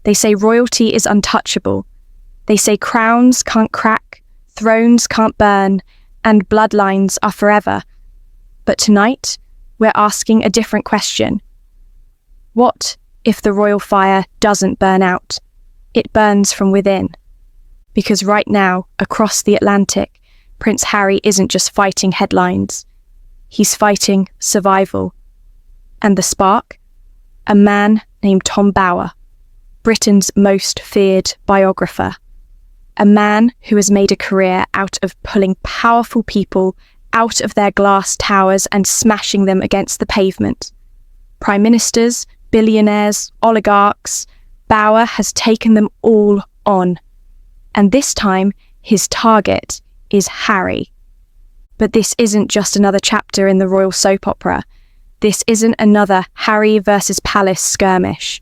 They say royalty is untouchable. They say crowns can't crack, thrones can't burn, and bloodlines are forever. But tonight, we're asking a different question. What if the royal fire doesn't burn out? It burns from within. Because right now, across the Atlantic, Prince Harry isn't just fighting headlines. He's fighting survival. And the spark? A man named Tom Bower, Britain's most feared biographer. A man who has made a career out of pulling powerful people out of their glass towers and smashing them against the pavement. Prime ministers, billionaires, oligarchs, Bower has taken them all on. And this time, his target is Harry. But this isn't just another chapter in the royal soap opera. This isn't another Harry versus Palace skirmish.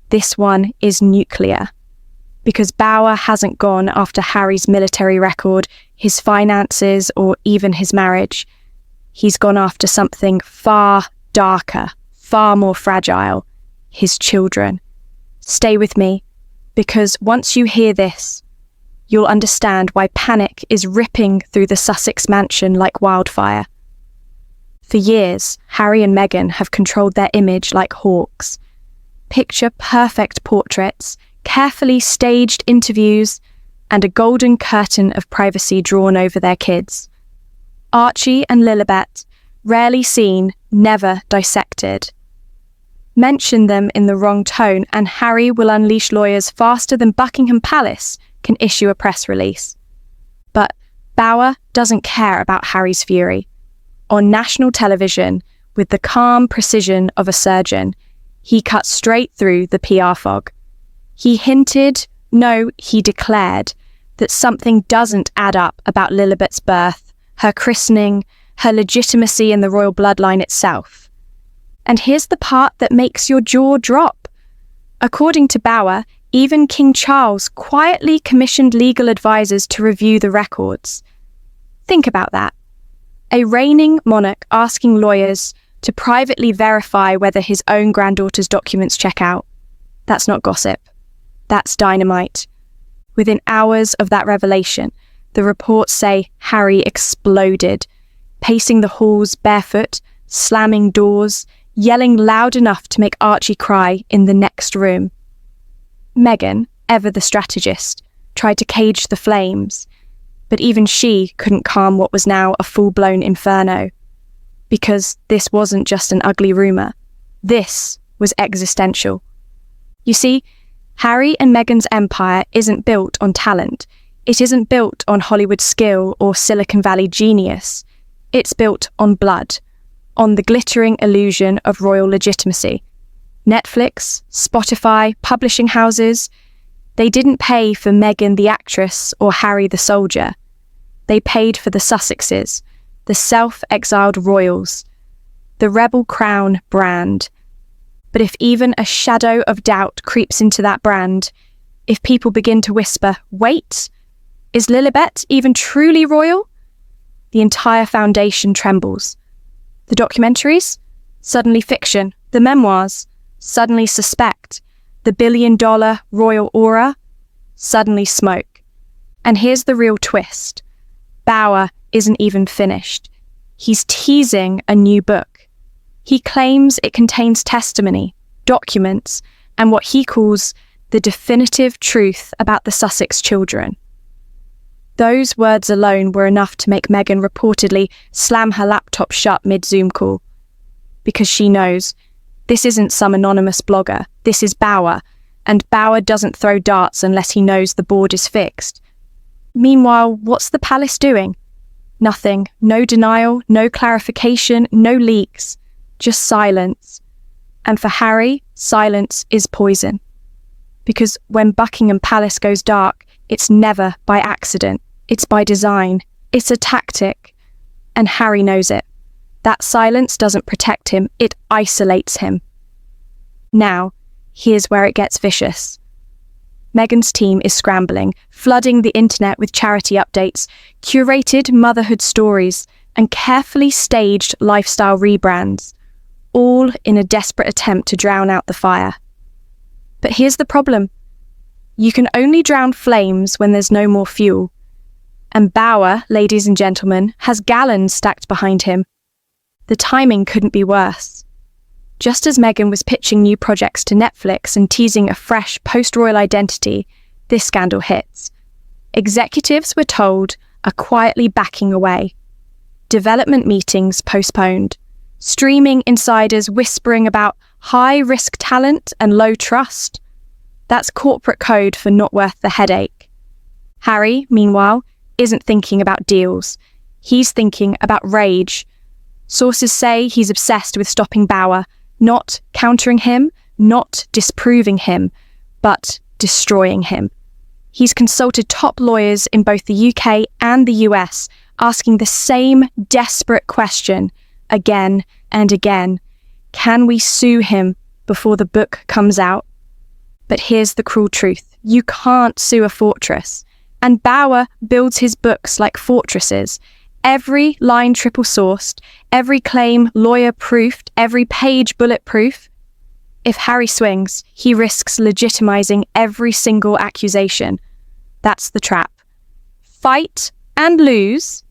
This one is nuclear. Because Bower hasn't gone after Harry's military record, his finances, or even his marriage. He's gone after something far darker, far more fragile: his children. Stay with me, because once you hear this, you'll understand why panic is ripping through the Sussex mansion like wildfire. For years, Harry and Meghan have controlled their image like hawks. Picture-perfect portraits, carefully staged interviews, and a golden curtain of privacy drawn over their kids. Archie and Lilibet, rarely seen, never dissected. Mention them in the wrong tone and Harry will unleash lawyers faster than Buckingham Palace can issue a press release. But Bower doesn't care about Harry's fury. On national television, with the calm precision of a surgeon, he cut straight through the PR fog. He hinted, no, he declared, that something doesn't add up about Lilibet's birth, her christening, her legitimacy in the royal bloodline itself. And here's the part that makes your jaw drop. According to Bower, even King Charles quietly commissioned legal advisors to review the records. Think about that. A reigning monarch asking lawyers to privately verify whether his own granddaughter's documents check out. That's not gossip. That's dynamite. Within hours of that revelation, the reports say Harry exploded, pacing the halls barefoot, slamming doors, yelling loud enough to make Archie cry in the next room. Meghan, ever the strategist, tried to cage the flames, but even she couldn't calm what was now a full-blown inferno. Because this wasn't just an ugly rumour. This was existential. You see, Harry and Meghan's empire isn't built on talent. It isn't built on Hollywood skill or Silicon Valley genius. It's built on blood, on the glittering illusion of royal legitimacy. Netflix, Spotify, publishing houses, they didn't pay for Meghan the actress or Harry the soldier. They paid for the Sussexes, the self-exiled royals, the Rebel Crown brand. But if even a shadow of doubt creeps into that brand, if people begin to whisper, wait, is Lilibet even truly royal? The entire foundation trembles. The documentaries? Suddenly fiction. The memoirs? Suddenly suspect. The billion-dollar royal aura? Suddenly smoke. And here's the real twist. Bower isn't even finished. He's teasing a new book. He claims it contains testimony, documents, and what he calls the definitive truth about the Sussex children. Those words alone were enough to make Meghan reportedly slam her laptop shut mid-Zoom call. Because she knows, this isn't some anonymous blogger, this is Bower, and Bower doesn't throw darts unless he knows the board is fixed. Meanwhile, what's the palace doing? Nothing. No denial, no clarification, no leaks. Just silence. And for Harry, silence is poison. Because when Buckingham Palace goes dark, it's never by accident. It's by design. It's a tactic. And Harry knows it. That silence doesn't protect him, it isolates him. Now, here's where it gets vicious. Meghan's team is scrambling, flooding the internet with charity updates, curated motherhood stories, and carefully staged lifestyle rebrands, all in a desperate attempt to drown out the fire. But here's the problem. You can only drown flames when there's no more fuel. And Bauer, ladies and gentlemen, has gallons stacked behind him. The timing couldn't be worse. Just as Meghan was pitching new projects to Netflix and teasing a fresh post-royal identity, this scandal hits. Executives we're told are quietly backing away. Development meetings postponed. Streaming insiders whispering about high-risk talent and low trust. That's corporate code for not worth the headache. Harry, meanwhile, isn't thinking about deals. He's thinking about rage. Sources say he's obsessed with stopping Bauer, not countering him, not disproving him, but destroying him. He's consulted top lawyers in both the UK and the US, asking the same desperate question again and again. Can we sue him before the book comes out? But here's the cruel truth. You can't sue a fortress. And Bauer builds his books like fortresses. Every line triple-sourced, every claim lawyer-proofed, every page bulletproof. If Harry swings, he risks legitimizing every single accusation. That's the trap. Fight and lose.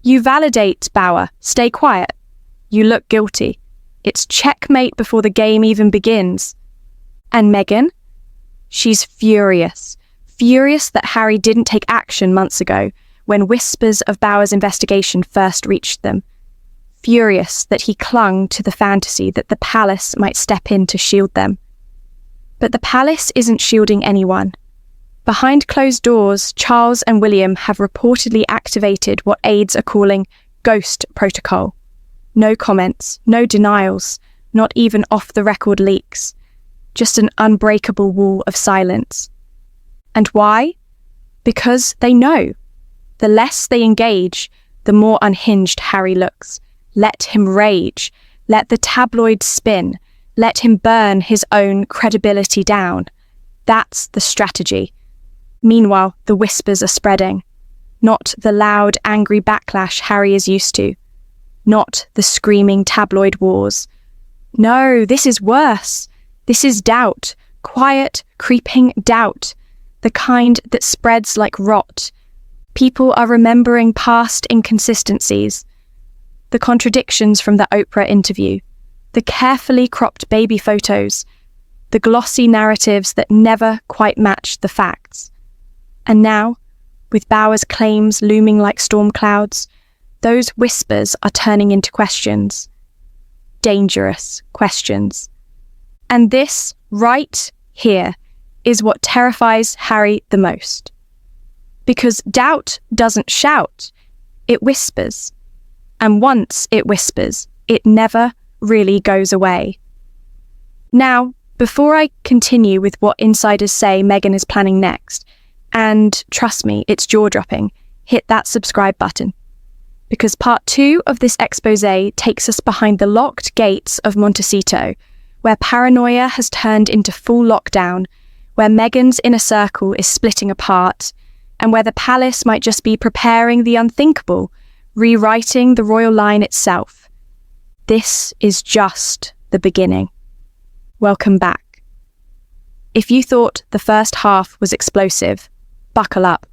You validate Bauer. Stay quiet. You look guilty. It's checkmate before the game even begins. And Meghan? She's furious. Furious that Harry didn't take action months ago when whispers of Bauer's investigation first reached them. Furious that he clung to the fantasy that the palace might step in to shield them. But the palace isn't shielding anyone. Behind closed doors, Charles and William have reportedly activated what aides are calling ghost protocol. No comments, no denials, not even off-the-record leaks. Just an unbreakable wall of silence. And why? Because they know. The less they engage, the more unhinged Harry looks. Let him rage. Let the tabloids spin. Let him burn his own credibility down. That's the strategy. Meanwhile, the whispers are spreading. Not the loud, angry backlash Harry is used to. Not the screaming tabloid wars. No, this is worse. This is doubt. Quiet, creeping doubt. The kind that spreads like rot. People are remembering past inconsistencies. The contradictions from the Oprah interview. The carefully cropped baby photos. The glossy narratives that never quite match the facts. And now, with Bauer's claims looming like storm clouds, those whispers are turning into questions. Dangerous questions. And this, right here, is what terrifies Harry the most. Because doubt doesn't shout, it whispers. And once it whispers, it never really goes away. Now, before I continue with what insiders say Meghan is planning next, and trust me, it's jaw-dropping, hit that subscribe button. Because part 2 of this exposé takes us behind the locked gates of Montecito, where paranoia has turned into full lockdown, where Meghan's inner circle is splitting apart, and where the palace might just be preparing the unthinkable, rewriting the royal line itself. This is just the beginning. Welcome back. If you thought the first half was explosive, buckle up,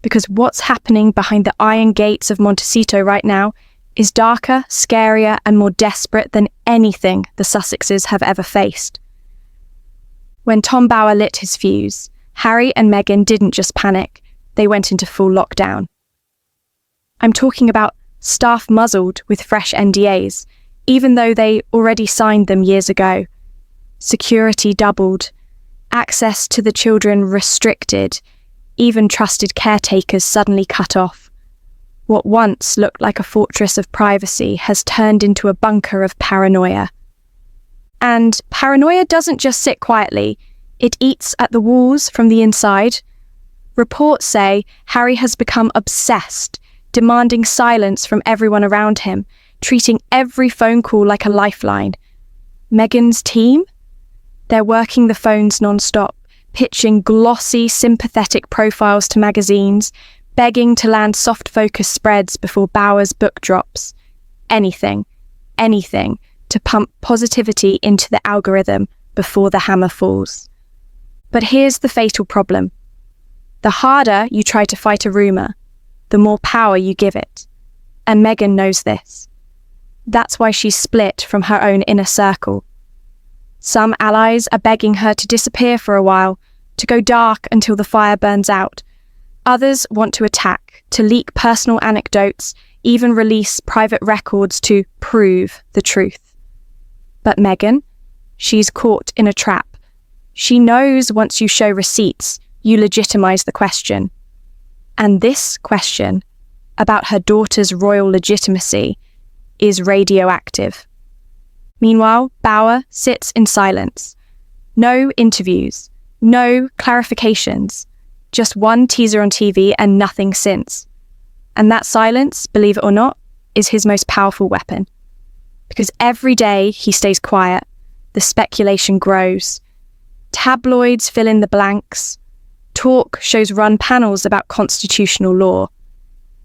because what's happening behind the iron gates of Montecito right now is darker, scarier, and more desperate than anything the Sussexes have ever faced. When Tom Bauer lit his fuse, Harry and Meghan didn't just panic, they went into full lockdown. I'm talking about staff muzzled with fresh NDAs, even though they already signed them years ago. Security doubled, access to the children restricted, even trusted caretakers suddenly cut off. What once looked like a fortress of privacy has turned into a bunker of paranoia. And paranoia doesn't just sit quietly, it eats at the walls from the inside. Reports say Harry has become obsessed, demanding silence from everyone around him, treating every phone call like a lifeline. Meghan's team? They're working the phones non-stop, pitching glossy, sympathetic profiles to magazines, begging to land soft focus spreads before Bauer's book drops. Anything to pump positivity into the algorithm before the hammer falls. But here's the fatal problem. The harder you try to fight a rumour, the more power you give it. And Meghan knows this. That's why she's split from her own inner circle. Some allies are begging her to disappear for a while, to go dark until the fire burns out. Others want to attack, to leak personal anecdotes, even release private records to prove the truth. But Meghan, she's caught in a trap. She knows once you show receipts, you legitimize the question. And this question, about her daughter's royal legitimacy, is radioactive. Meanwhile, Bower sits in silence. No interviews, no clarifications, just one teaser on TV and nothing since. And that silence, believe it or not, is his most powerful weapon. Because every day he stays quiet, the speculation grows. Tabloids fill in the blanks. Talk shows run panels about constitutional law.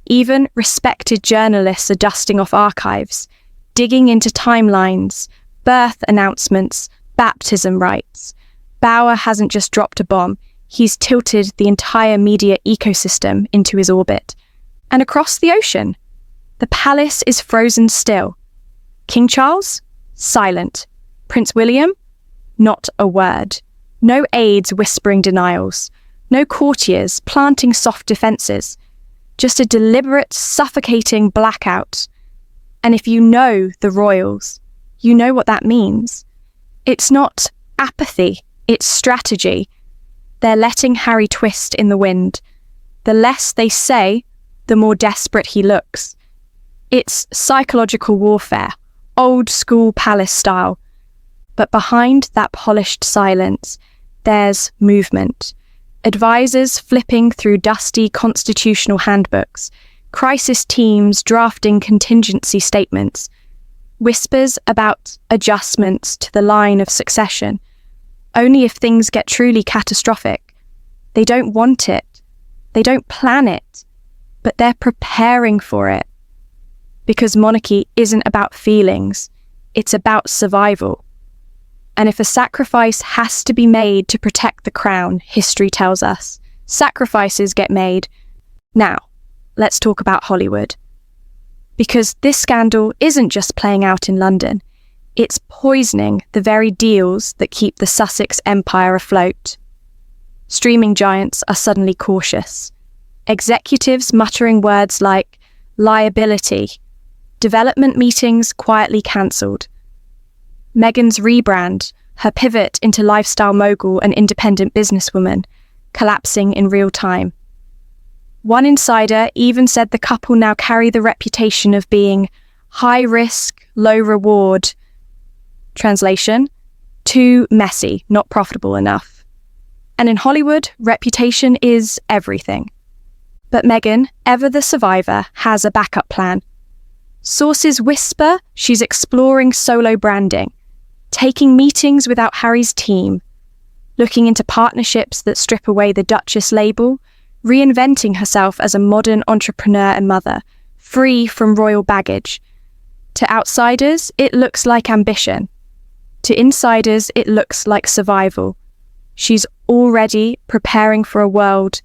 Even respected journalists are dusting off archives, digging into timelines, birth announcements, baptism rites. Bower hasn't just dropped a bomb, he's tilted the entire media ecosystem into his orbit. And across the ocean, the palace is frozen still. King Charles? Silent. Prince William? Not a word. No aides whispering denials. No courtiers planting soft defences. Just a deliberate, suffocating blackout. And if you know the royals, you know what that means. It's not apathy, it's strategy. They're letting Harry twist in the wind. The less they say, the more desperate he looks. It's psychological warfare, old school palace style. But behind that polished silence, there's movement. Advisors flipping through dusty constitutional handbooks, crisis teams drafting contingency statements, whispers about adjustments to the line of succession. Only if things get truly catastrophic. They don't want it. They don't plan it. But they're preparing for it. Because monarchy isn't about feelings. It's about survival. And if a sacrifice has to be made to protect the crown, history tells us, sacrifices get made. Now, let's talk about Hollywood. Because this scandal isn't just playing out in London. It's poisoning the very deals that keep the Sussex empire afloat. Streaming giants are suddenly cautious. Executives muttering words like liability. Development meetings quietly cancelled. Meghan's rebrand, her pivot into lifestyle mogul and independent businesswoman, collapsing in real time. One insider even said the couple now carry the reputation of being high risk, low reward. Translation, too messy, not profitable enough. And in Hollywood, reputation is everything. But Meghan, ever the survivor, has a backup plan. Sources whisper she's exploring solo branding, taking meetings without Harry's team, looking into partnerships that strip away the Duchess label, reinventing herself as a modern entrepreneur and mother, free from royal baggage. To outsiders, it looks like ambition. To insiders, it looks like survival. She's already preparing for a world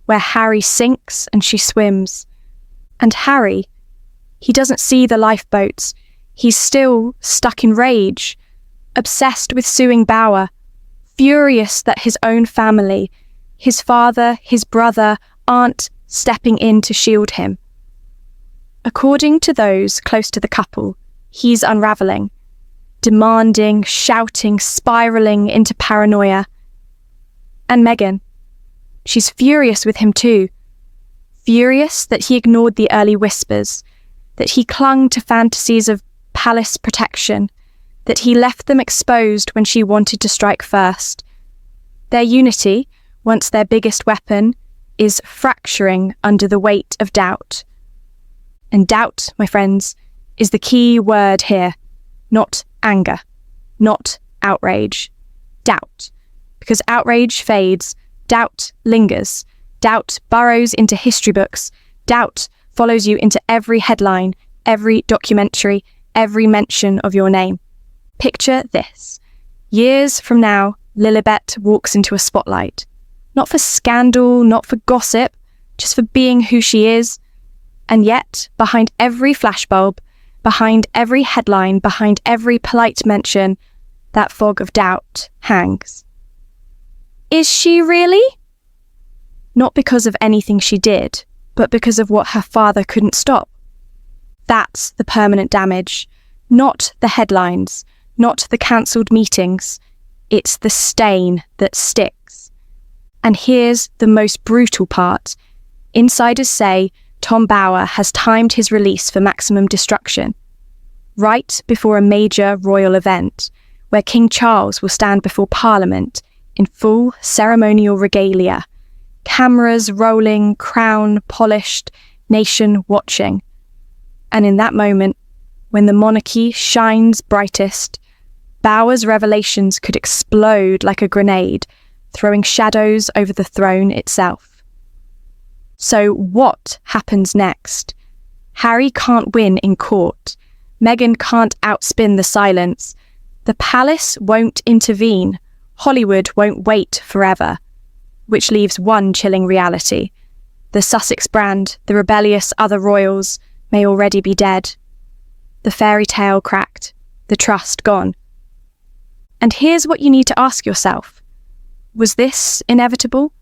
where Harry sinks and she swims. And Harry, he doesn't see the lifeboats. He's still stuck in rage, obsessed with suing Bower, furious that his own family, his father, his brother, aren't stepping in to shield him. According to those close to the couple, he's unravelling, demanding, shouting, spiralling into paranoia. And Meghan, she's furious with him too. Furious that he ignored the early whispers, that he clung to fantasies of palace protection, that he left them exposed when she wanted to strike first. Their unity, once their biggest weapon, is fracturing under the weight of doubt. And doubt, my friends, is the key word here. Not anger, not outrage. Doubt. Because outrage fades, doubt lingers, doubt burrows into history books, doubt follows you into every headline, every documentary, every mention of your name. Picture this. Years from now, Lilibet walks into a spotlight. Not for scandal, not for gossip, just for being who she is. And yet, behind every flashbulb, behind every headline, behind every polite mention, that fog of doubt hangs. Is she really? Not because of anything she did, but because of what her father couldn't stop. That's the permanent damage, not the headlines, not the cancelled meetings. It's the stain that sticks. And here's the most brutal part. Insiders say Tom Bower has timed his release for maximum destruction, right before a major royal event, where King Charles will stand before Parliament in full ceremonial regalia, cameras rolling, crown polished, nation watching. And in that moment, when the monarchy shines brightest, Bower's revelations could explode like a grenade, throwing shadows over the throne itself. So what happens next? Harry can't win in court. Meghan can't outspin the silence. The palace won't intervene. Hollywood won't wait forever. Which leaves one chilling reality. The Sussex brand, the rebellious other royals, may already be dead. The fairy tale cracked, the trust gone. And here's what you need to ask yourself. Was this inevitable?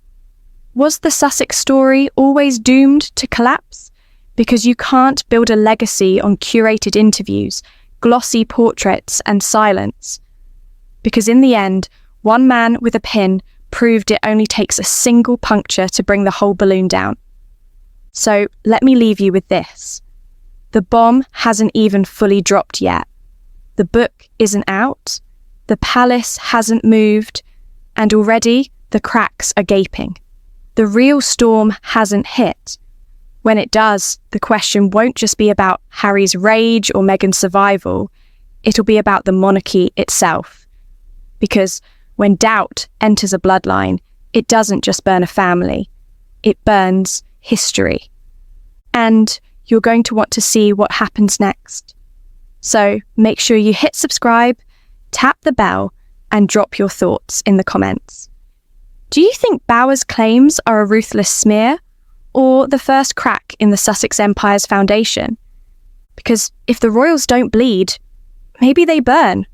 Was the Sussex story always doomed to collapse? Because you can't build a legacy on curated interviews, glossy portraits, and silence. Because in the end, one man with a pin proved it only takes a single puncture to bring the whole balloon down. So let me leave you with this. The bomb hasn't even fully dropped yet. The book isn't out. The palace hasn't moved. And already the cracks are gaping. The real storm hasn't hit. When it does, the question won't just be about Harry's rage or Meghan's survival. It'll be about the monarchy itself. Because when doubt enters a bloodline, it doesn't just burn a family. It burns history. And you're going to want to see what happens next. So make sure you hit subscribe, tap the bell, and drop your thoughts in the comments. Do you think Bower's claims are a ruthless smear, or the first crack in the Sussex Empire's foundation? Because if the royals don't bleed, maybe they burn.